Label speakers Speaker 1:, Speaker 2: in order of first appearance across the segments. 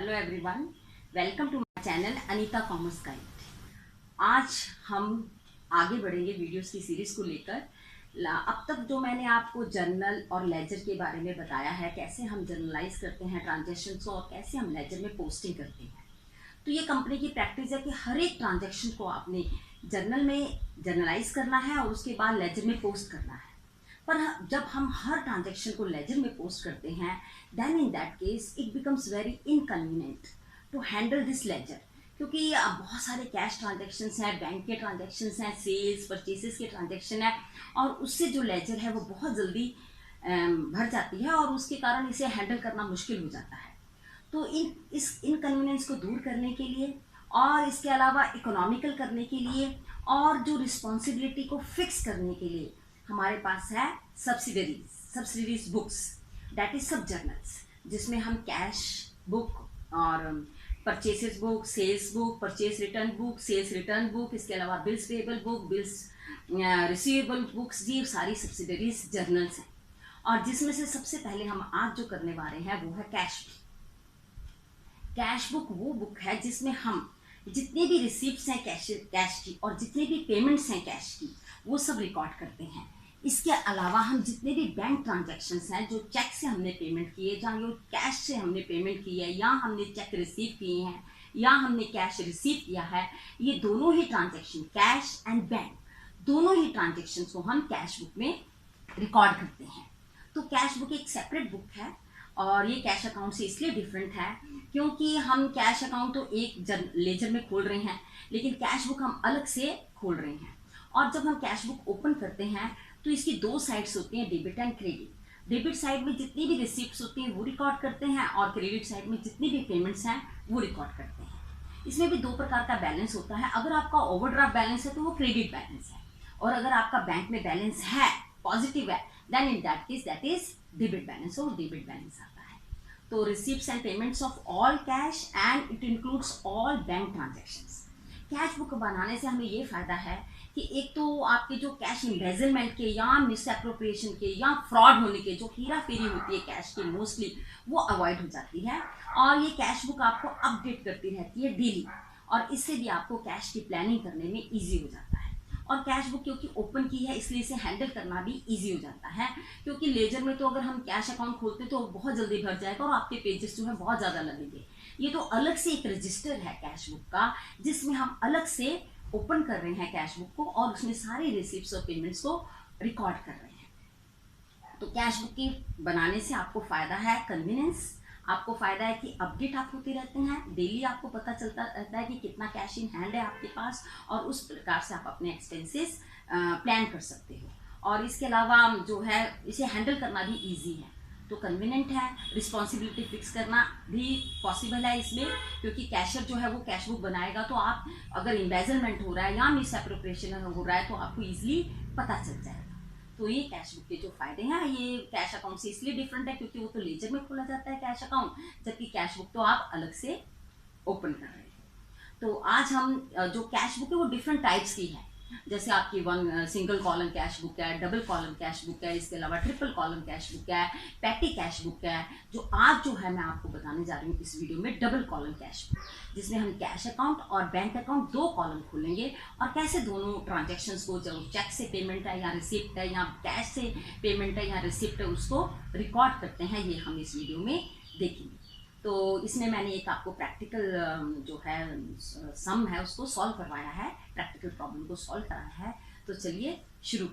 Speaker 1: Hello everyone, welcome to my channel Anita commerce guide. आज हम आगे बढ़ेंगे वीडियोस की सीरीज़ को लेकर। अब तक जो मैंने आपको जर्नल और लेजर के बारे में बताया है, कैसे हम जर्नलाइज करते हैं ट्रांजैक्शंस को और कैसे हम लेजर में पोस्टिंग करते हैं। तो ये कंपनी की प्रैक्टिस है कि हर एक ट्रांजैक्शन को आपने जर्नल में जर्नलाइज करना है और उसके बाद लेजर में पोस्ट करना है। पर जब हम हर ट्रांजैक्शन को लेजर में पोस्ट करते हैं, then in that case it becomes very inconvenient to handle this ledger, क्योंकि बहुत सारे कैश ट्रांजैक्शंस हैं, बैंक के ट्रांजैक्शंस हैं, सेल्स परचेसेस के ट्रांजैक्शन है और उससे जो लेजर है वो बहुत जल्दी भर जाती है और उसके कारण इसे हैंडल करना मुश्किल हो जाता है। तो इस इनकन्वीनियंस को दूर करने के लिए और इसके अलावा इकोनॉमिकल करने के लिए और जो रिस्पॉन्सिबिलिटी को फिक्स करने के लिए हमारे पास है subsidiaries books, that is sub journals, जिसमें हम कैश बुक और purchases book, sales book, purchase return book, sales return book, इसके अलावा bills payable book, bills receivable books, ये सारी सब्सिडरीज जर्नल्स हैं। और जिसमें से सबसे पहले हम आज जो करने वाले हैं वो है कैश बुक। कैश बुक वो बुक है जिसमें हम जितने भी रिसीप्ट्स हैं कैश की और जितने भी पेमेंट्स हैं कैश की, वो सब रिकॉर्ड करते हैं। इसके अलावा हम जितने भी बैंक ट्रांजैक्शंस हैं, जो चेक से हमने पेमेंट किए, जहाँ जो कैश से हमने पेमेंट की है, या हमने चेक रिसीव किए हैं या हमने कैश रिसीव किया है, ये दोनों ही ट्रांजैक्शन, कैश एंड बैंक, दोनों ही ट्रांजैक्शंस को हम कैश बुक में रिकॉर्ड करते हैं। तो कैश बुक एक सेपरेट बुक है और ये कैश अकाउंट से इसलिए डिफरेंट है क्योंकि हम कैश अकाउंट तो एक लेजर में खोल रहे हैं, लेकिन कैश बुक हम अलग से खोल रहे हैं। और जब हम कैश बुक ओपन करते हैं तो इसकी दो साइड्स होती हैं, debit and credit. Debit side में जितनी भी रिसिप्ट्स होती हैं वो रिकॉर्ड करते हैं और क्रेडिट साइड में जितनी भी पेमेंट्स हैं वो रिकॉर्ड करते हैं। इसमें भी दो प्रकार का बैलेंस होता है। अगर आपका ओवरड्राफ्ट बैलेंस है तो वो क्रेडिट बैलेंस है, और अगर आपका बैंक में बैलेंस है, पॉजिटिव है, then in that case that is debit balance, और डेबिट बैलेंस आता है। तो receipts and payments of all cash and it includes all bank transactions. Cash book बनाने से हमें ये फायदा है कि एक तो आपके जो कैश इम्बेजलमेंट के या मिसएप्रोप्रिएशन के या फ्रॉड होने के जो हेरा फेरी होती है कैश की मोस्टली, वो अवॉइड हो जाती है। और ये कैश बुक आपको अपडेट करती रहती है डेली, और इससे भी आपको कैश की प्लानिंग करने में ईजी हो जाता है। और कैश बुक क्योंकि ओपन की है इसलिए इसे हैंडल करना भी ईजी हो जाता है, क्योंकि लेजर में तो अगर हम कैश अकाउंट खोलते तो बहुत जल्दी भर जाएगा और आपके पेजेस जो है बहुत ज़्यादा लगेंगे। ये तो अलग से एक रजिस्टर है कैश बुक का, जिसमें हम अलग से ओपन कर रहे हैं कैश बुक को और उसमें सारी रिसिप्ट्स और पेमेंट्स को रिकॉर्ड कर रहे हैं। तो कैश बुक के बनाने से आपको फ़ायदा है कन्वीनियंस, आपको फ़ायदा है कि अपडेट आप होते रहते हैं, डेली आपको पता चलता रहता है कि कितना कैश इन हैंड है आपके पास, और उस प्रकार से आप अपने एक्सपेंसेस प्लान कर सकते हो। और इसके अलावा जो है इसे हैंडल करना भी ईजी है, तो कन्वीनियंट है। रिस्पॉन्सिबिलिटी फिक्स करना भी पॉसिबल है इसमें, क्योंकि कैशियर जो है वो कैश बुक बनाएगा तो आप अगर इम्बेजलमेंट हो रहा है या मिसएप्रोप्रिएशन हो रहा है तो आपको ईजिली पता चल जाएगा। तो ये कैश बुक के जो फायदे हैं, ये कैश अकाउंट से इसलिए डिफरेंट है क्योंकि वो तो लेजर में खोला जाता है कैश अकाउंट, जबकि कैश बुक तो आप अलग से ओपन कर रहे हैं। तो आज हम जो कैश बुक है वो डिफरेंट टाइप्स की है, जैसे आपकी सिंगल कॉलम कैश बुक है, डबल कॉलम कैश बुक है, इसके अलावा ट्रिपल कॉलम कैश बुक है, पैटी कैश बुक है। जो आज जो है मैं आपको बताने जा रही हूँ इस वीडियो में, डबल कॉलम कैश बुक, जिसमें हम कैश अकाउंट और बैंक अकाउंट दो कॉलम खोलेंगे और कैसे दोनों ट्रांजैक्शंस को, जो चेक से पेमेंट है या रिसिप्ट है या कैश से पेमेंट है या रिसिप्ट है, उसको रिकॉर्ड करते हैं, ये हम इस वीडियो में देखेंगे। तो इसमें मैंने एक आपको प्रैक्टिकल जो है सम है उसको सॉल्व करवाया है, प्रैक्टिकल प्रॉब्लम को सॉल्व कराया है। तो चलिए शुरू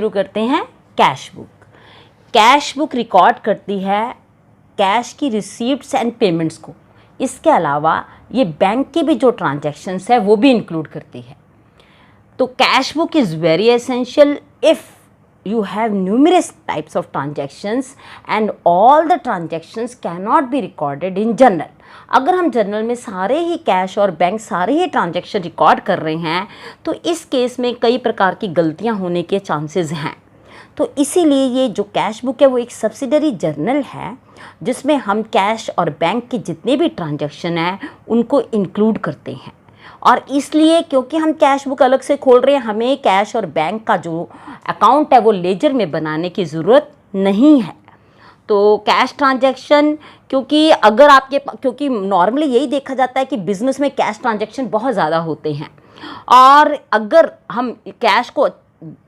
Speaker 1: करते हैं। कैश बुक रिकॉर्ड करती है कैश की रिसीप्ट्स एंड पेमेंट्स को। इसके अलावा ये बैंक के भी जो ट्रांजैक्शंस है वो भी इंक्लूड करती है। तो cash book is very essential if you have numerous types of transactions and all the transactions cannot be recorded in journal। अगर हम जर्नल में सारे ही कैश और बैंक सारे ही ट्रांजैक्शन रिकॉर्ड कर रहे हैं तो इस केस में कई प्रकार की गलतियां होने के चांसेस हैं। तो इसीलिए ये जो कैश बुक है वो एक सब्सिडरी जर्नल है जिसमें हम कैश और बैंक के जितने भी ट्रांजैक्शन हैं उनको इंक्लूड करते हैं। और इसलिए क्योंकि हम कैश बुक अलग से खोल रहे हैं, हमें कैश और बैंक का जो अकाउंट है वो लेजर में बनाने की ज़रूरत नहीं है।
Speaker 2: तो कैश ट्रांजैक्शन, क्योंकि नॉर्मली यही देखा जाता है कि बिजनेस में कैश ट्रांजैक्शन बहुत ज़्यादा होते हैं, और अगर हम कैश को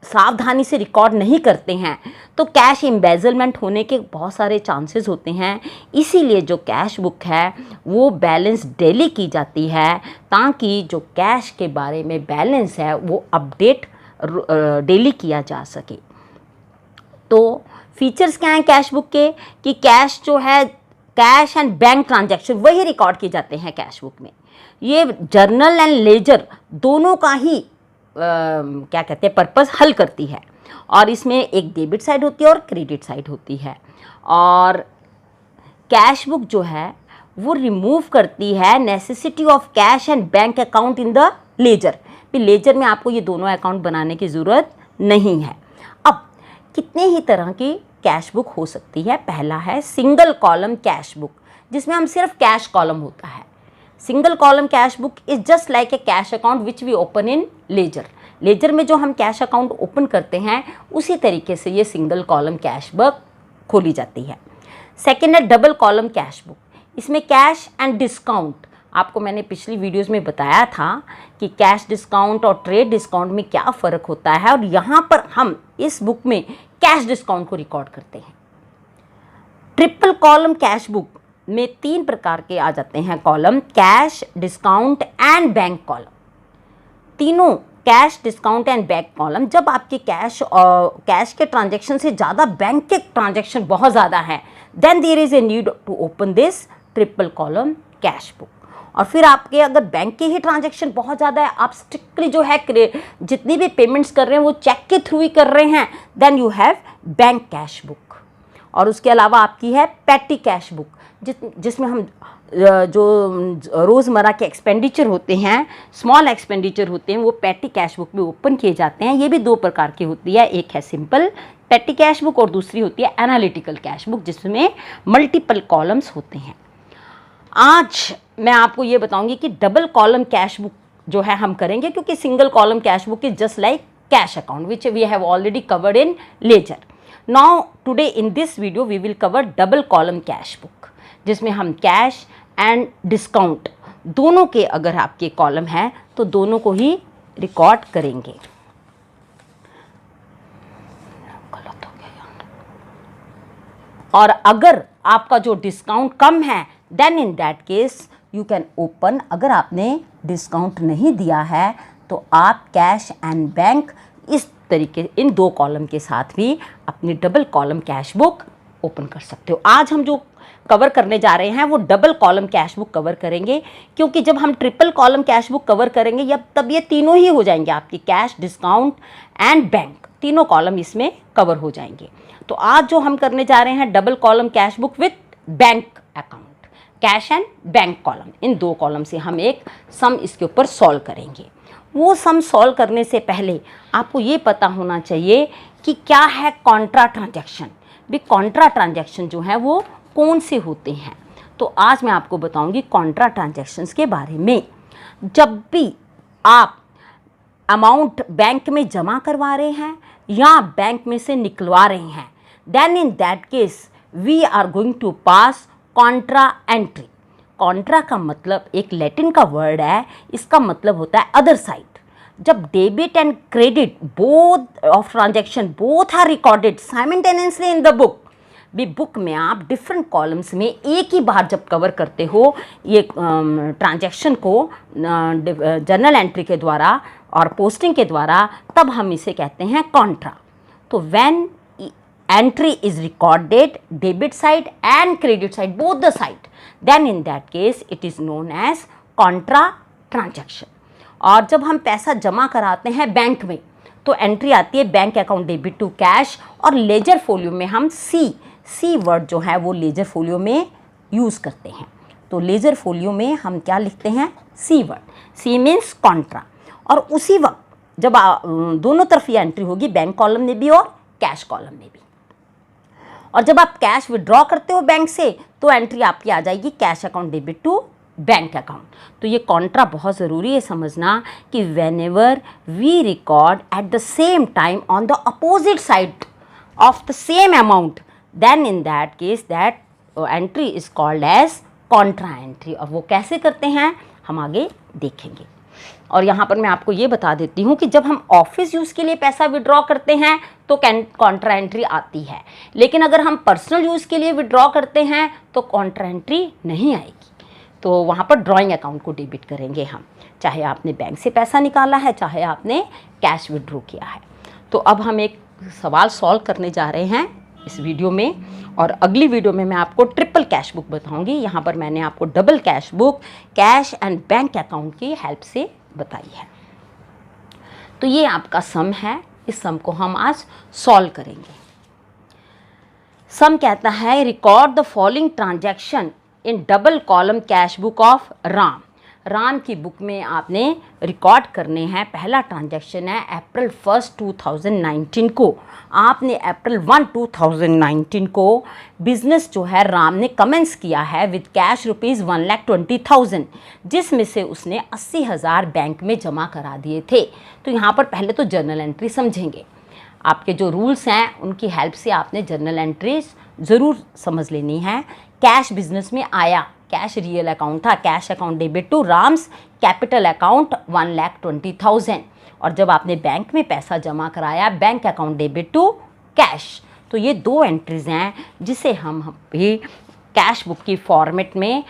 Speaker 2: सावधानी से रिकॉर्ड नहीं करते हैं तो कैश एम्बेजलमेंट होने के बहुत सारे चांसेस होते हैं। इसीलिए जो कैश बुक है वो बैलेंस डेली की जाती है, ताकि जो कैश के बारे में बैलेंस है वो अपडेट डेली किया जा सके। तो फीचर्स क्या हैं कैश बुक के, कि कैश जो है, कैश एंड बैंक ट्रांजैक्शन वही रिकॉर्ड किए जाते हैं कैश बुक में। ये जर्नल एंड लेजर दोनों का ही क्या कहते हैं पर्पस हल करती है, और इसमें एक डेबिट साइड होती है और क्रेडिट साइड होती है। और कैश बुक जो है वो रिमूव करती है necessity of cash and bank account in the ledger. फिर लेजर में आपको ये दोनों अकाउंट बनाने की ज़रूरत नहीं है। अब कितने ही तरह की कैश बुक हो सकती है। पहला है सिंगल कॉलम कैश बुक, जिसमें हम सिर्फ कैश कॉलम होता है। Single column cash book is just like a cash account which we open in ledger. Ledger में जो हम कैश अकाउंट ओपन करते हैं उसी तरीके से ये सिंगल कॉलम कैश बुक खोली जाती है। सेकेंड है डबल कॉलम कैश बुक। इसमें कैश एंड डिस्काउंट, आपको मैंने पिछली वीडियोस में बताया था कि कैश डिस्काउंट और ट्रेड डिस्काउंट में क्या फ़र्क होता है, और यहाँ पर हम इस बुक में कैश डिस्काउंट को रिकॉर्ड करते हैं। ट्रिपल कॉलम कैश बुक में 3 प्रकार के आ जाते हैं column, cash, discount and bank column. तीनों cash, discount and bank column, जब आपके कैश के ट्रांजैक्शन से ज़्यादा बैंक के ट्रांजैक्शन बहुत ज़्यादा है, then there is a need to open this triple column cash book. और फिर आपके अगर बैंक के ही ट्रांजैक्शन बहुत ज़्यादा है, आप स्ट्रिक्टली जो है जितनी भी पेमेंट्स कर रहे हैं वो चेक के थ्रू ही कर रहे हैं, then you have bank cash book. और उसके अलावा आपकी है पैटी कैश बुक, जिसमें हम जो रोज़मर्रा के एक्सपेंडिचर होते हैं, स्मॉल एक्सपेंडिचर होते हैं, वो पैटी कैश बुक में ओपन किए जाते हैं। ये भी 2 प्रकार की होती है, एक है सिंपल पैटी कैश बुक और दूसरी होती है एनालिटिकल कैश बुक, जिसमें मल्टीपल कॉलम्स होते हैं। आज मैं आपको ये बताऊंगी कि डबल कॉलम कैश बुक जो है हम करेंगे, क्योंकि single column cash book is just like cash account which we have already covered in ledger. Now today in this video we will cover double column cash book, जिसमें हम cash and discount दोनों के अगर आपके column हैं तो दोनों को ही रिकॉर्ड करेंगे। और अगर आपका जो डिस्काउंट कम है, then in that case you can open, अगर आपने डिस्काउंट नहीं दिया है तो आप कैश एंड बैंक इस तरीके इन 2 कॉलम के साथ भी अपनी double column cash book open कर सकते हो। आज हम जो कवर करने जा रहे हैं वो double column cash book cover करेंगे, क्योंकि जब हम triple column cash book cover करेंगे तब ये तीनों ही हो जाएंगे, आपकी कैश, डिस्काउंट एंड बैंक, तीनों कॉलम इसमें कवर हो जाएंगे। तो आज जो हम करने जा रहे हैं double column cash book with bank account, cash and bank column, in 2 column से हम एक सम इसके ऊपर सॉल्व करेंगे। वो सम सॉल्व करने से पहले आपको ये पता होना चाहिए कि क्या है कॉन्ट्रा ट्रांजैक्शन। भी कॉन्ट्रा ट्रांजैक्शन जो है वो कौन से होते हैं, तो आज मैं आपको बताऊंगी कॉन्ट्रा ट्रांजैक्शंस के बारे में। जब भी आप अमाउंट बैंक में जमा करवा रहे हैं या बैंक में से निकलवा रहे हैं, then in that case we are going to pass contra entry. Contra का मतलब एक लैटिन का वर्ड है, इसका मतलब होता है अदर साइड। जब debit and credit both of transaction both are recorded simultaneously in the book, भी बुक में आप डिफरेंट कॉलम्स में एक ही बार जब कवर करते हो ये ट्रांजैक्शन को जर्नल एंट्री के द्वारा और पोस्टिंग के द्वारा, तब हम इसे कहते हैं कॉन्ट्रा। तो when entry is recorded debit side and credit side both the side, then in that case it is known as contra transaction. और जब हम पैसा जमा कराते हैं बैंक में तो एंट्री आती है bank account debit to cash, और लेजर फोलियो में हम सी वर्ड जो है वो लेजर फोलियो में यूज़ करते हैं। तो लेजर फोलियो में हम क्या लिखते हैं, सी वर्ड, सी मीन्स कॉन्ट्रा। और उसी वक्त जब दोनों तरफ ये एंट्री होगी, बैंक कॉलम में भी और कैश कॉलम में भी। और जब आप कैश विड्रॉ करते हो बैंक से तो एंट्री आपकी आ जाएगी cash account debit to bank account. तो ये कॉन्ट्रा बहुत ज़रूरी है समझना कि whenever we record at the same time on the opposite side of the same amount, then in that case that entry is called as contra entry. और वो कैसे करते हैं हम आगे देखेंगे। और यहाँ पर मैं आपको ये बता देती हूँ कि जब हम ऑफिस यूज़ के लिए पैसा विड्रॉ करते हैं तो कॉन्ट्रा एंट्री आती है, लेकिन अगर हम पर्सनल यूज़ के लिए विड्रॉ करते हैं तो कॉन्ट्रा एंट्री नहीं आएगी। तो वहाँ पर ड्राइंग अकाउंट को डेबिट करेंगे हम, चाहे आपने बैंक से पैसा निकाला है, चाहे आपने कैश विड्रॉ किया है। तो अब हम एक सवाल सॉल्व करने जा रहे हैं इस वीडियो में, और अगली वीडियो में मैं आपको ट्रिपल कैश बुक बताऊंगी। यहाँ पर मैंने आपको double cash book cash and bank account की हेल्प से बताई है। तो ये आपका सम है, इस सम को हम आज सॉल्व करेंगे। सम कहता है record the following transaction in double column cash book of Ram. Ram की बुक में आपने रिकॉर्ड करने हैं। पहला ट्रांजैक्शन है April 1, 2019 को। आपने April 1, 2019 को बिजनेस जो है राम ने कमेंस किया है विद कैश ₹1,20,000, जिसमें से उसने 80,000 बैंक में जमा करा दिए थे। तो यहाँ पर पहले तो जर्नल एंट्री समझेंगे। आपके जो रूल्स हैं उनकी हेल्प से आपने जर्नल एंट्रीज ज़रूर समझ लेनी है। कैश बिजनेस में आया, कैश रियल अकाउंट था, cash account debit to Ram's capital account 1,20,000। और जब आपने बैंक में पैसा जमा कराया, bank account debit to cash. तो ये दो एंट्रीज हैं जिसे हम भी कैश बुक की फॉर्मेट में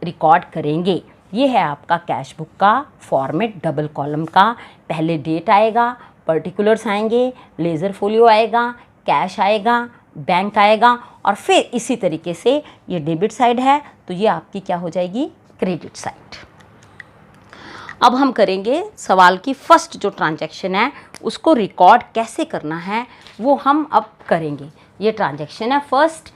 Speaker 2: रिकॉर्ड करेंगे। ये है आपका कैश बुक का फॉर्मेट डबल कॉलम का। पहले डेट आएगा, पर्टिकुलर्स आएंगे, लेज़र फोलियो आएगा, कैश आएगा, बैंक आएगा, और फिर इसी तरीके से ये डेबिट साइड है तो ये आपकी क्या हो जाएगी, क्रेडिट साइड। अब हम करेंगे सवाल की फर्स्ट जो ट्रांजैक्शन है उसको रिकॉर्ड कैसे करना है वो हम अब करेंगे। ये ट्रांजैक्शन है first,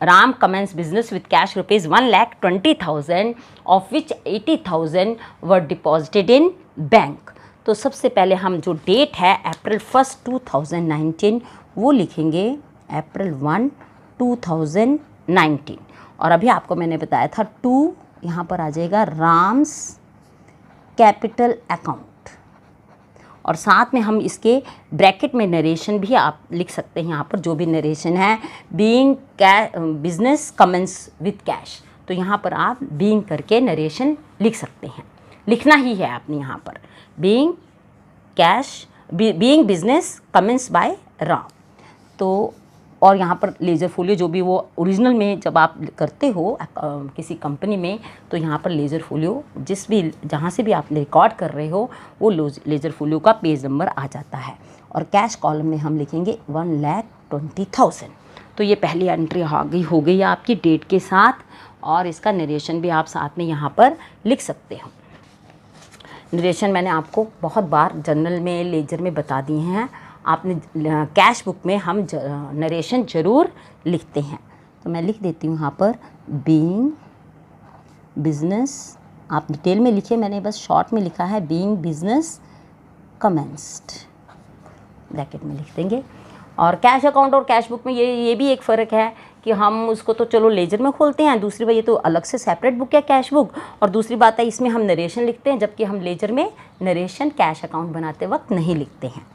Speaker 2: Ram commences business with cash ₹1,20,000 of which 80,000 were deposited in bank. तो सबसे पहले हम जो डेट है April 1, 2019 वो लिखेंगे April 1, 2019। और अभी आपको मैंने बताया था 2 यहाँ पर आ जाएगा राम्स कैपिटल अकाउंट, और साथ में हम इसके ब्रैकेट में नरेशन भी आप लिख सकते हैं। यहाँ पर जो भी नरेशन है being business commences with cash, तो यहाँ पर आप बीइंग करके नरेशन लिख सकते हैं। लिखना ही है आपने यहाँ पर being business commences by Ram. तो और यहाँ पर लेजर फोलियो जो भी वो ओरिजिनल में जब आप करते हो किसी कंपनी में, तो यहाँ पर लेजर फोलियो जहाँ से भी आप रिकॉर्ड कर रहे हो वो लेजर फोलियो का पेज नंबर आ जाता है। और कैश कॉलम में हम लिखेंगे 1,20,000। तो ये पहली एंट्री हो गई आपकी डेट के साथ, और इसका नरेशन भी आप साथ में यहाँ पर लिख सकते हो। नरेशन मैंने आपको बहुत बार जर्नल में, लेजर में बता दिए हैं। आपने कैश बुक में हम नरेशन ज़रूर लिखते हैं। तो मैं लिख देती हूँ यहाँ पर बीइंग बिजनेस, आप डिटेल में लिखिए, मैंने बस शॉर्ट में लिखा है बीइंग बिजनेस कमेंस्ड, ब्रैकेट में लिख देंगे। और कैश अकाउंट और कैश बुक में ये भी एक फ़र्क है कि हम उसको तो चलो लेजर में खोलते हैं, दूसरी बात ये तो अलग से सेपरेट बुक है कैश बुक, और दूसरी बात है इसमें हम नरेशन लिखते हैं, जबकि हम लेजर में नरेशन कैश अकाउंट बनाते वक्त नहीं लिखते हैं।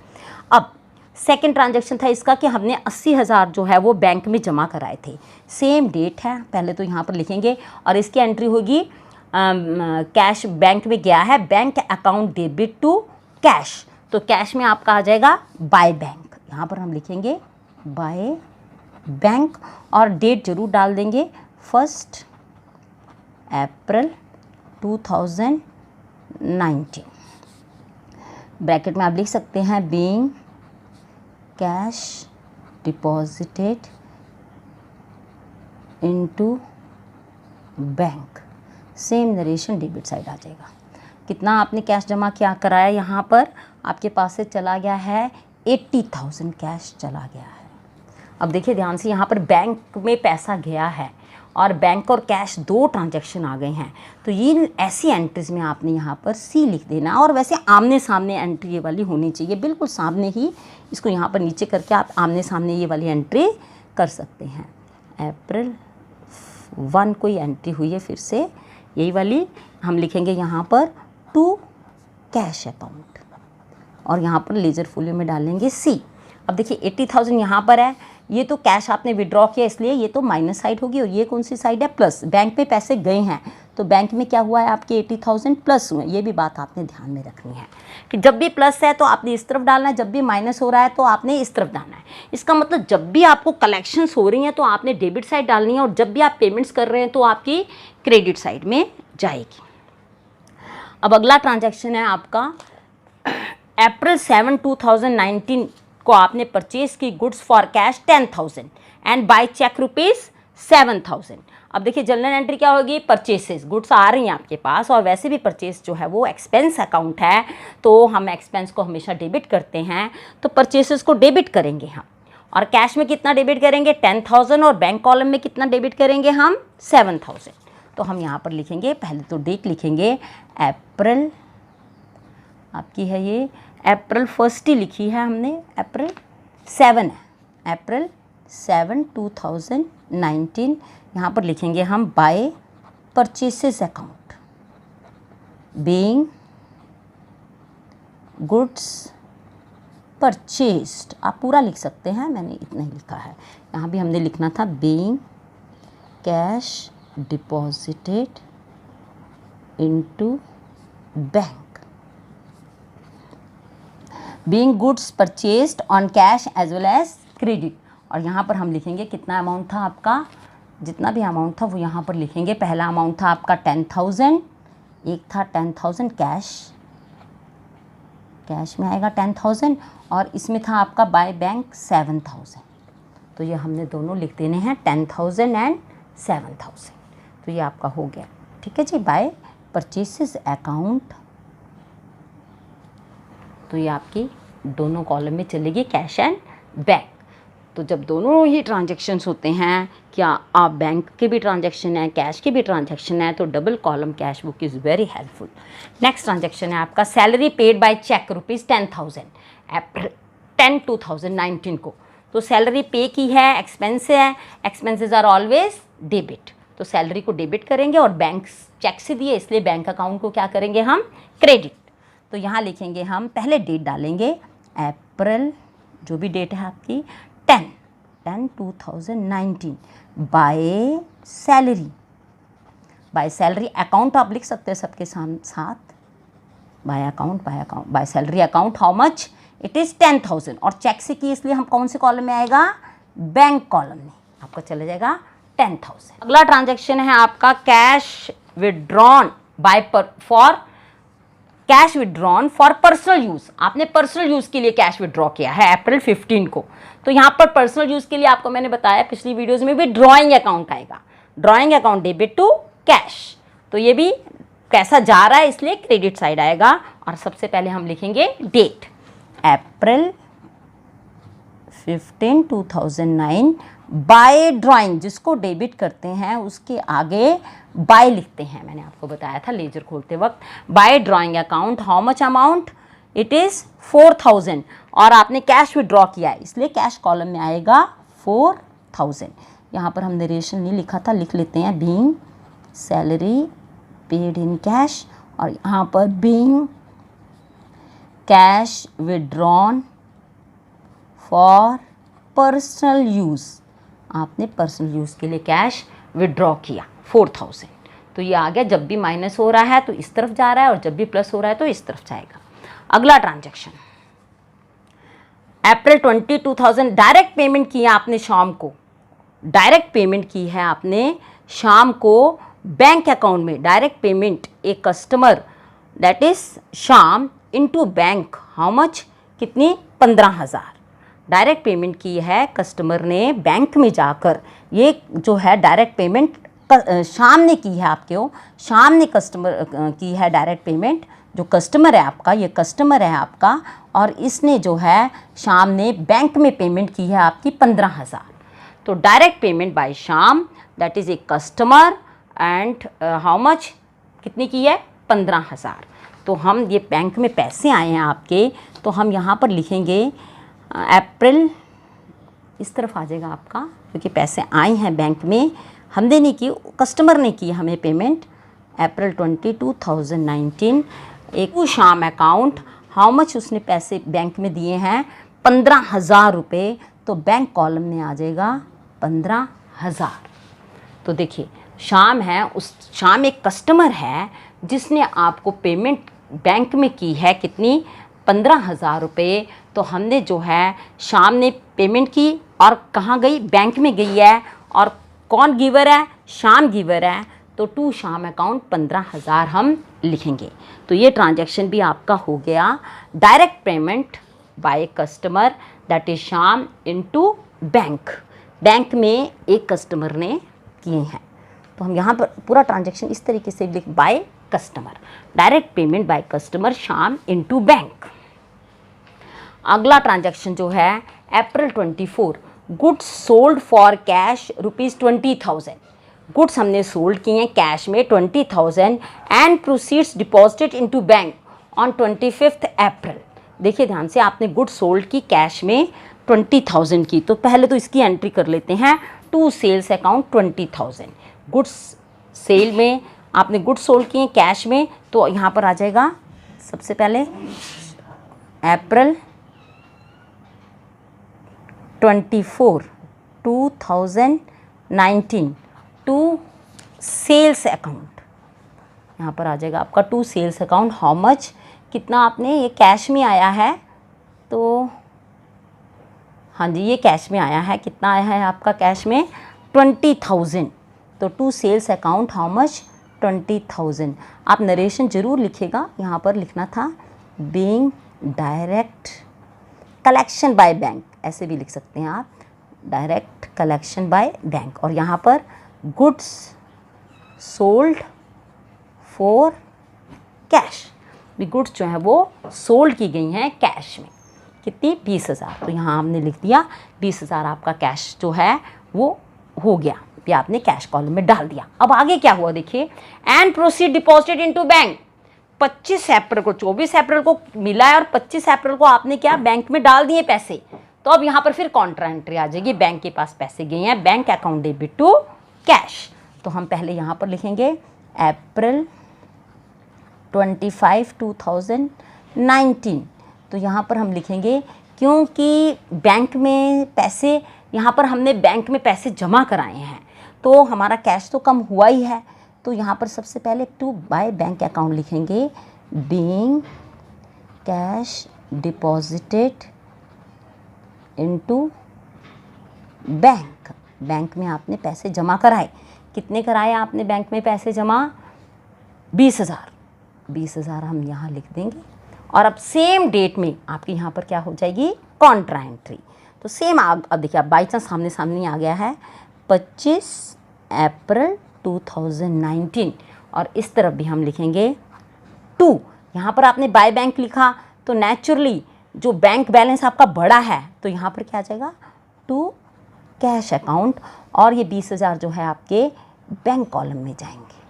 Speaker 2: अब सेकंड ट्रांजैक्शन था इसका कि हमने 80,000 जो है वो बैंक में जमा कराए थे। सेम डेट है, पहले तो यहाँ पर लिखेंगे, और इसकी एंट्री होगी कैश बैंक में गया है, bank account debit to cash. तो कैश में आपका आ जाएगा बाय बैंक, यहाँ पर हम लिखेंगे बाय बैंक, और डेट जरूर डाल देंगे 1 April 2019। ब्रैकेट में आप लिख सकते हैं being cash deposited into bank. Same narration debit side आ जाएगा। कितना आपने कैश जमा किया कराया, यहाँ पर आपके पास से चला गया है 80,000 कैश चला गया है। अब देखिए ध्यान से, यहाँ पर बैंक में पैसा गया है और बैंक और कैश दो ट्रांजैक्शन आ गए हैं। तो ये ऐसी एंट्रीज में आपने यहाँ पर सी लिख देना, और वैसे आमने सामने एंट्री ये वाली होनी चाहिए, बिल्कुल सामने ही। इसको यहाँ पर नीचे करके आप आमने सामने ये वाली एंट्री कर सकते हैं। April 1 को ये एंट्री हुई है, फिर से यही वाली हम लिखेंगे यहाँ पर टू कैश अकाउंट, और यहाँ पर लेजर फोलियो में डालेंगे सी। अब देखिए 80,000 यहाँ पर है, ये तो कैश आपने विड्रॉ किया इसलिए ये तो माइनस साइड होगी, और ये कौन सी साइड है, प्लस। बैंक पे पैसे गए हैं तो बैंक में क्या हुआ है आपके 80,000 प्लस हुए। ये भी बात आपने ध्यान में रखनी है कि जब भी प्लस है तो आपने इस तरफ डालना है, जब भी माइनस हो रहा है तो आपने इस तरफ डालना है। इसका मतलब जब भी आपको कलेक्शंस हो रही हैं तो आपने डेबिट साइड डालनी है, और जब भी आप पेमेंट्स कर रहे हैं तो आपकी क्रेडिट साइड में जाएगी। अब अगला ट्रांजैक्शन है आपका अप्रैल 7, 2019 को आपने परचेज की goods for cash 10,000 and by cheque rupees 7,000। अब देखिए जर्नल एंट्री क्या होगी, परचेसेस, गुड्स आ रही हैं आपके पास, और वैसे भी परचेस जो है वो एक्सपेंस अकाउंट है, तो हम एक्सपेंस को हमेशा डेबिट करते हैं, तो परचेसेस को डेबिट करेंगे हम। और कैश में कितना डेबिट करेंगे, 10,000, और बैंक कॉलम में कितना डेबिट करेंगे हम, 7,000। तो हम यहाँ पर लिखेंगे, पहले तो डेट लिखेंगे, अप्रैल आपकी है ये अप्रैल 1 ही लिखी है हमने, अप्रैल 7 है, अप्रैल 7, 2019। यहाँ पर लिखेंगे हम by purchases account being goods purchased. आप पूरा लिख सकते हैं, मैंने इतना ही लिखा है। यहाँ भी हमने लिखना था being cash deposited into bank, being goods purchased on cash as well as credit. और यहाँ पर हम लिखेंगे कितना अमाउंट था आपका, जितना भी अमाउंट था वो यहाँ पर लिखेंगे। पहला अमाउंट था आपका 10,000, एक था 10,000 कैश में आएगा 10,000, और इसमें था आपका बाय बैंक 7,000। तो ये हमने दोनों लिख देने हैं, 10,000 एंड 7,000। तो ये आपका हो गया, ठीक है जी, बाय परचेसेस अकाउंट। तो ये आपकी दोनों कॉलम में चलेगी, कैश एंड बैंक। तो जब दोनों ही ट्रांजैक्शंस होते हैं, क्या आप बैंक के भी ट्रांजैक्शन है, कैश के भी ट्रांजैक्शन है, तो double column cash book is very helpful. Next transaction है आपका salary paid by cheque rupees 10,000 April 10, 2019 को। तो सैलरी पे की है, एक्सपेंस है, एक्सपेंसेस आर ऑलवेज डेबिट, तो सैलरी को डेबिट करेंगे, और बैंक चेक से दिए इसलिए बैंक अकाउंट को क्या करेंगे हम, क्रेडिट। तो यहाँ लिखेंगे हम, पहले डेट डालेंगे अप्रैल, जो भी डेट है आपकी 10, 2019 by salary, by salary account आप लिख सकते हैं सबके साथ, bye account, by salary account how much, it is 10,000, और चेक से की इसलिए हम कौन से कॉलम में आएगा, बैंक कॉलम में आपका चला जाएगा 10,000। अगला ट्रांजैक्शन है आपका cash withdrawn cash withdrawn for personal use. आपने पर्सनल यूज़ के लिए कैश विड्रॉ किया है अप्रैल 15 को। तो यहाँ पर पर्सनल यूज़ के लिए आपको मैंने बताया पिछली वीडियोस में भी, ड्रॉइंग अकाउंट आएगा, drawing account debit to cash. तो ये भी कैसा जा रहा है इसलिए क्रेडिट साइड आएगा। और सबसे पहले हम लिखेंगे डेट, अप्रैल 15, 2009 बाय ड्राइंग, जिसको डेबिट करते हैं उसके आगे बाय लिखते हैं, मैंने आपको बताया था लेजर खोलते वक्त। By drawing account how much amount, it is 4,000, और आपने कैश विड्रॉ किया है इसलिए कैश कॉलम में आएगा 4,000। यहाँ पर हमने रेशन नहीं लिखा था, लिख लेते हैं being salary paid in cash, और यहाँ पर being cash withdrawn for personal use, आपने पर्सनल यूज़ के लिए कैश विड्रॉ किया 4,000। तो ये आ गया, जब भी माइनस हो रहा है तो इस तरफ जा रहा है, और जब भी प्लस हो रहा है तो इस तरफ जाएगा। अगला ट्रांजैक्शन अप्रैल 20, 2000 डायरेक्ट पेमेंट की है आपने शाम को, डायरेक्ट पेमेंट की है आपने शाम को बैंक अकाउंट में, डायरेक्ट पेमेंट एक कस्टमर दैट इज शाम इनटू बैंक, हाउ मच, कितनी, 15,000 डायरेक्ट पेमेंट की है कस्टमर ने बैंक में जाकर। ये जो है डायरेक्ट पेमेंट शाम ने की है आपके, शाम ने कस्टमर की है डायरेक्ट पेमेंट। जो कस्टमर है आपका, ये कस्टमर है आपका, और इसने जो है शाम ने बैंक में पेमेंट की है आपकी 15,000। तो डायरेक्ट पेमेंट बाय शाम that is a customer and how much, कितनी की है, 15,000। तो हम ये बैंक में पैसे आए हैं आपके, तो हम यहाँ पर लिखेंगे अप्रैल, इस तरफ आ जाएगा आपका, क्योंकि पैसे आए हैं बैंक में, हमने नहीं की, कस्टमर ने की हमें पेमेंट। अप्रैल 20, 2019 एक शाम अकाउंट, हाउ मच उसने पैसे बैंक में दिए हैं, 15,000 रुपये। तो बैंक कॉलम में आ जाएगा 15,000। तो देखिए श्याम है, उस श्याम एक कस्टमर है जिसने आपको पेमेंट बैंक में की है कितनी, 15,000 रुपये। तो हमने जो है श्याम ने पेमेंट की और कहाँ गई, बैंक में गई है। और कौन गिवर है, श्याम गिवर है। तो टू श्याम अकाउंट 15,000 हम लिखेंगे। तो ये ट्रांजैक्शन भी आपका हो गया। Direct payment by customer that is Shyam into bank, bank में एक कस्टमर ने किए हैं। तो हम यहाँ पर पूरा ट्रांजैक्शन इस तरीके से लिख, by customer, direct payment by customer Shyam into bank. अगला ट्रांजैक्शन जो है अप्रैल 24, goods sold for cash ₹20,000। Goods हमने सोल्ड किए हैं कैश में 20,000 and proceeds deposited into bank on 25 अप्रैल। देखिए ध्यान से, आपने गुड्स सोल्ड की कैश में 20,000 की। तो पहले तो इसकी एंट्री कर लेते हैं, to sales account 20,000। Goods sale में आपने गुड्स सोल्ड किए कैश में, तो यहाँ पर आ जाएगा सबसे पहले अप्रैल 24, 2019 टू सेल्स अकाउंट। यहाँ पर आ जाएगा आपका to sales account. How much, कितना आपने, ये कैश में आया है, तो हाँ जी ये कैश में आया है। कितना आया है आपका कैश में, 20,000। तो to sales account how much, 20,000। आप नरेशन ज़रूर लिखिएगा, यहाँ पर लिखना था being direct collection by bank, ऐसे भी लिख सकते हैं आप, डायरेक्ट कलेक्शन बाय बैंक। और यहाँ पर गुड्स सोल्ड फॉर कैश, भी गुड्स जो है वो सोल्ड की गई हैं कैश में, कितनी, 20,000। तो यहाँ हमने लिख दिया 20,000 आपका कैश जो है वो हो गया, भी आपने कैश कॉलम में डाल दिया। अब आगे क्या हुआ देखिए, and proceed deposited into bank. 25 अप्रैल को, 24 अप्रैल को मिला है और 25 अप्रैल को आपने क्या, बैंक में डाल दिए पैसे। तो अब यहाँ पर फिर कॉन्ट्रा एंट्री आ जाएगी, बैंक के पास पैसे गए हैं, bank account debit to cash. तो हम पहले यहाँ पर लिखेंगे अप्रैल 25, 2019। तो यहाँ पर हम लिखेंगे, क्योंकि बैंक में पैसे, यहाँ पर हमने बैंक में पैसे जमा कराए हैं, तो हमारा कैश तो कम हुआ ही है। तो यहाँ पर सबसे पहले टू बाय बैंक अकाउंट लिखेंगे, being cash deposited into bank. Bank में आपने पैसे जमा कराए, कितने कराए आपने बैंक में पैसे जमा, 20,000। 20,000 हम यहाँ लिख देंगे। और अब सेम डेट में आपकी यहाँ पर क्या हो जाएगी, कॉन्ट्रा एंट्री। तो सेम अब देखिए, अब बाई चांस सामने सामने आ गया है 25 अप्रैल 2019, और इस तरफ भी हम लिखेंगे टू। यहाँ पर आपने बाय बैंक लिखा, तो नेचुरली जो बैंक बैलेंस आपका बड़ा है, तो यहाँ पर क्या आ जाएगा, टू कैश अकाउंट। और ये 20,000 जो है आपके बैंक कॉलम में जाएंगे।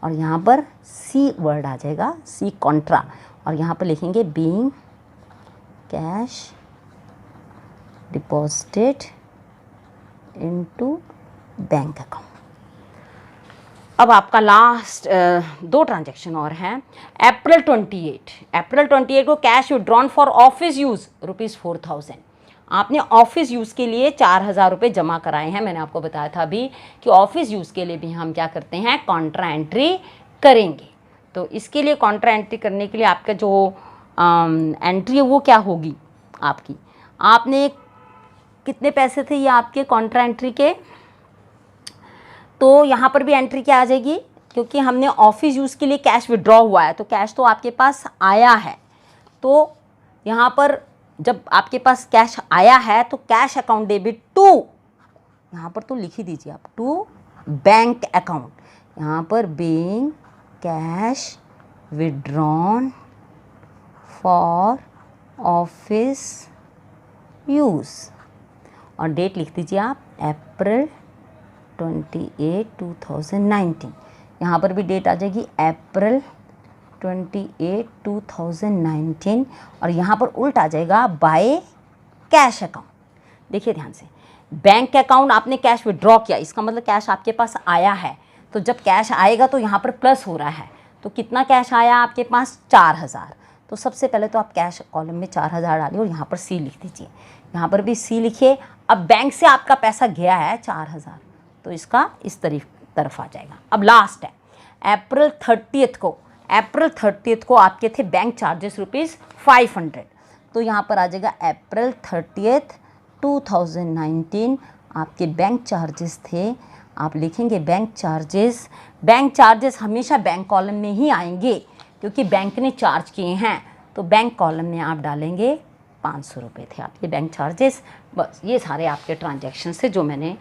Speaker 2: और यहाँ पर सी वर्ड आ जाएगा, सी कॉन्ट्रा। और यहाँ पर लिखेंगे being cash deposited into bank account. अब आपका लास्ट 2 ट्रांजैक्शन और हैं। अप्रैल 28 को cash withdrawn for office use ₹4,000। आपने ऑफिस यूज़ के लिए 4,000 रुपये जमा कराए हैं। मैंने आपको बताया था अभी कि ऑफिस यूज़ के लिए भी हम क्या करते हैं, कॉन्ट्रा एंट्री करेंगे। तो इसके लिए कॉन्ट्रा एंट्री करने के लिए आपका जो एंट्री है वो क्या होगी आपकी, आपने कितने पैसे थे ये आपके कॉन्ट्रा एंट्री के, तो यहाँ पर भी एंट्री क्या आ जाएगी, क्योंकि हमने ऑफिस यूज़ के लिए कैश विड्रॉ हुआ है, तो कैश तो आपके पास आया है। तो यहाँ पर जब आपके पास कैश आया है तो कैश अकाउंट डेबिट टू, यहाँ पर तो लिख ही दीजिए आप, टू बैंक अकाउंट। यहाँ पर being cash withdrawn for office use, और डेट लिख दीजिए आप अप्रैल 28, 2019। यहाँ पर भी डेट आ जाएगी अप्रैल 28, 2019। और यहाँ पर उल्टा आ जाएगा बाय कैश अकाउंट। देखिए ध्यान से, बैंक अकाउंट आपने कैश विड्रॉ किया, इसका मतलब कैश आपके पास आया है। तो जब कैश आएगा तो यहाँ पर प्लस हो रहा है, तो कितना कैश आया आपके पास, 4,000। तो सबसे पहले तो आप कैश कॉलम में 4,000 डालिए और यहाँ पर सी लिख दीजिए। यहाँ पर भी सी लिखिए। अब बैंक से आपका पैसा गया है 4000, तो इसका इस तरफ आ जाएगा। अब लास्ट है अप्रैल 30th को आपके थे बैंक चार्जेस ₹500, तो यहाँ पर आ जाएगा अप्रैल 30th 2019 आपके बैंक चार्जेस थे। आप लिखेंगे बैंक चार्जेस हमेशा बैंक कॉलम में ही आएंगे क्योंकि बैंक ने चार्ज किए हैं, तो बैंक कॉलम में आप डालेंगे 500 रुपये थे आपके बैंक चार्जेस। बस ये सारे आपके ट्रांजैक्शन से जो मैंने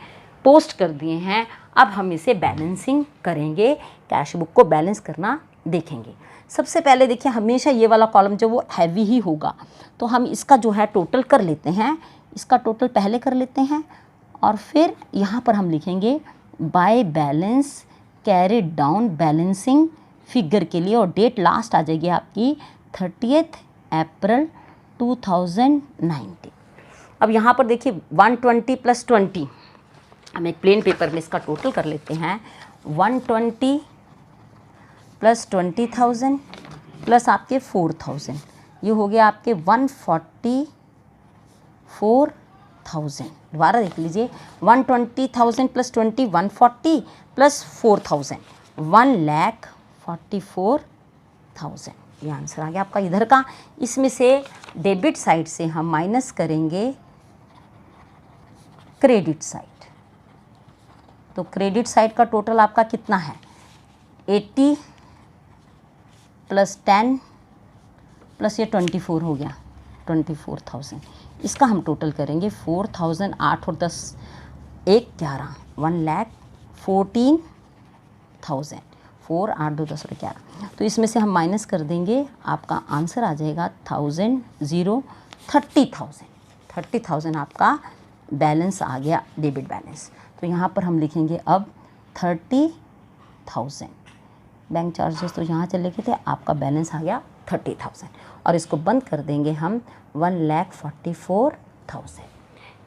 Speaker 2: पोस्ट कर दिए हैं। अब हम इसे बैलेंसिंग करेंगे, कैश बुक को बैलेंस करना देखेंगे। सबसे पहले देखिए, हमेशा ये वाला कॉलम जो वो हैवी ही होगा, तो हम इसका जो है टोटल कर लेते हैं। इसका टोटल पहले कर लेते हैं और फिर यहाँ पर हम लिखेंगे by balance carried down balancing figure के लिए, और डेट लास्ट आ जाएगी आपकी 30 अप्रैल 2019। अब यहाँ पर देखिए 120 + 20, हम एक प्लेन पेपर में इसका टोटल कर लेते हैं। 120 + 20,000 प्लस आपके 4000, ये हो गया आपके 144,000। दोबारा देख लीजिए, 120,000 + 20 140 प्लस 4000 1,44,000, ये आंसर आ गया आपका इधर का। इसमें से डेबिट साइड से हम माइनस करेंगे क्रेडिट साइड, तो क्रेडिट साइड का टोटल आपका कितना है 80 + 10 प्लस ये 24 हो गया 24,000। इसका हम टोटल करेंगे 4,000, 8 और 10 1 11 1,14,000, 4 8 2 10 और 11, तो इसमें से हम माइनस कर देंगे, आपका आंसर आ जाएगा 30,000 आपका बैलेंस आ गया, डेबिट बैलेंस। तो यहाँ पर हम लिखेंगे अब 30,000 बैंक चार्जेस तो यहाँ चले गए थे, आपका बैलेंस आ गया 30,000 और इसको बंद कर देंगे हम 1,44,000।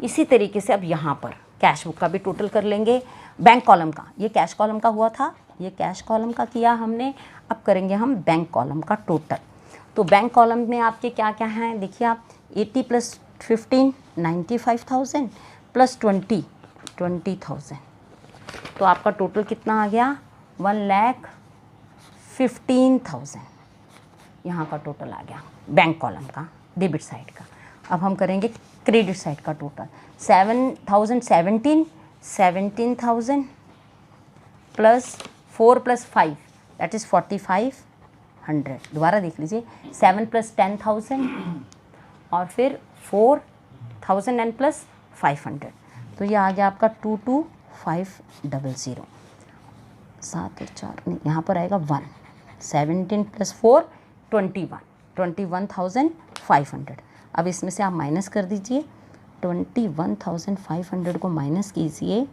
Speaker 2: इसी तरीके से अब यहाँ पर कैश बुक का भी टोटल कर लेंगे। बैंक कॉलम का, ये कैश कॉलम का हुआ था, ये कैश कॉलम का किया हमने। अब करेंगे हम बैंक कॉलम का टोटल। तो बैंक कॉलम में आपके क्या क्या हैं, देखिए आप 80 + 15 95,000 प्लस 20 20,000, तो आपका टोटल कितना आ गया 1,15,000। यहाँ का टोटल आ गया बैंक कॉलम का, डेबिट साइड का। अब हम करेंगे क्रेडिट साइड का टोटल 17,017 प्लस 4 + 5 दैट इज़ 4,500। दोबारा देख लीजिए 7 + 10,000 और फिर 4,000 एंड प्लस 500, तो ये आ गया आपका 22,500। 7 और 4 नहीं, यहाँ पर आएगा 1, 17 + 4 21,500। अब इसमें से आप माइनस कर दीजिए, 21,500 को माइनस कीजिए,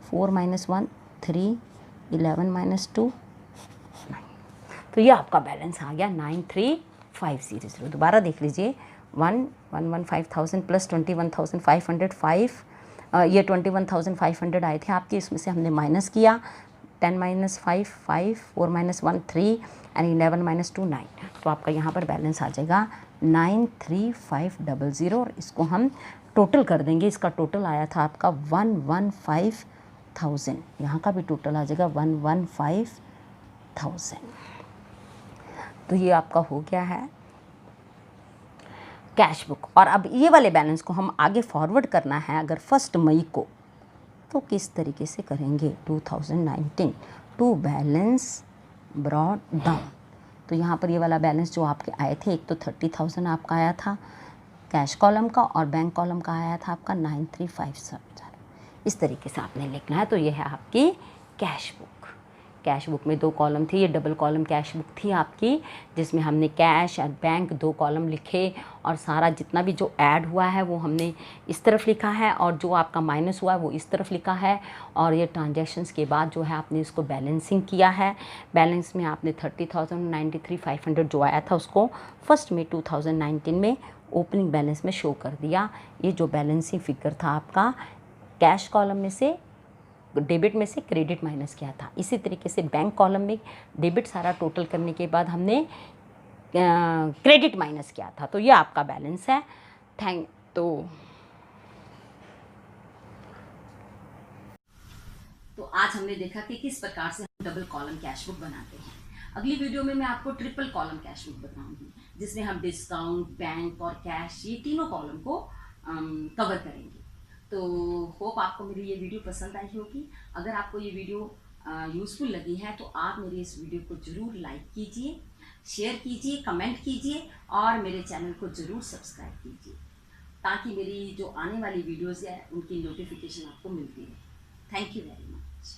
Speaker 2: 4 - 1 3 11 - 2 9, तो ये आपका बैलेंस आ गया 93,500। दोबारा देख लीजिए 1,115,000 प्लस 21,500 ये 21,500 आए थे आपके, इसमें से हमने माइनस किया 10 - 5 5 4 - 1 3 एंड 11 - 2 9, तो आपका यहाँ पर बैलेंस आ जाएगा 93,500 और इसको हम टोटल कर देंगे। इसका टोटल आया था आपका 115,000, यहाँ का भी टोटल आ जाएगा 115,000। तो ये आपका हो गया है कैश बुक। और अब ये वाले बैलेंस को हम आगे फॉरवर्ड करना है अगर 1 मई को, तो किस तरीके से करेंगे 2019 टू बैलेंस ब्रॉड डाउन। तो यहाँ पर ये वाला बैलेंस जो आपके आए थे, एक तो 30,000 आपका आया था कैश कॉलम का और बैंक कॉलम का आया था आपका 93,500। इस तरीके से आपने लिखना है। तो ये है आपकी कैश बुक। कैश बुक में 2 कॉलम थे, ये डबल कॉलम कैश बुक थी आपकी, जिसमें हमने कैश और बैंक 2 कॉलम लिखे और सारा जितना भी जो ऐड हुआ है वो हमने इस तरफ लिखा है और जो आपका माइनस हुआ है वो इस तरफ लिखा है। और ये ट्रांजैक्शंस के बाद जो है आपने इसको बैलेंसिंग किया है। बैलेंस में आपने 30,000 93,500 जो आया था उसको 1 मई 2019 में ओपनिंग बैलेंस में शो कर दिया। ये जो बैलेंसिंग फिगर था आपका कैश कॉलम में से डेबिट में से क्रेडिट माइनस किया था। इसी तरीके से बैंक कॉलम में डेबिट सारा टोटल करने के बाद हमने क्रेडिट माइनस किया था। तो ये आपका बैलेंस है। तो
Speaker 1: तो आज हमने देखा कि किस प्रकार से हम डबल कॉलम कैश बुक बनाते हैं। अगली वीडियो में मैं आपको ट्रिपल कॉलम कैश बुक बताऊंगी, जिसमें हम डिस्काउंट, बैंक और कैश, ये तीनों कॉलम को कवर करेंगे। तो होप आपको मेरी ये वीडियो पसंद आई होगी। अगर आपको ये वीडियो यूज़फुल लगी है तो आप मेरे इस वीडियो को ज़रूर लाइक कीजिए, शेयर कीजिए, कमेंट कीजिए और मेरे चैनल को ज़रूर सब्सक्राइब कीजिए, ताकि मेरी जो आने वाली वीडियोज़ है उनकी नोटिफिकेशन आपको मिलती रहे। Thank you very much.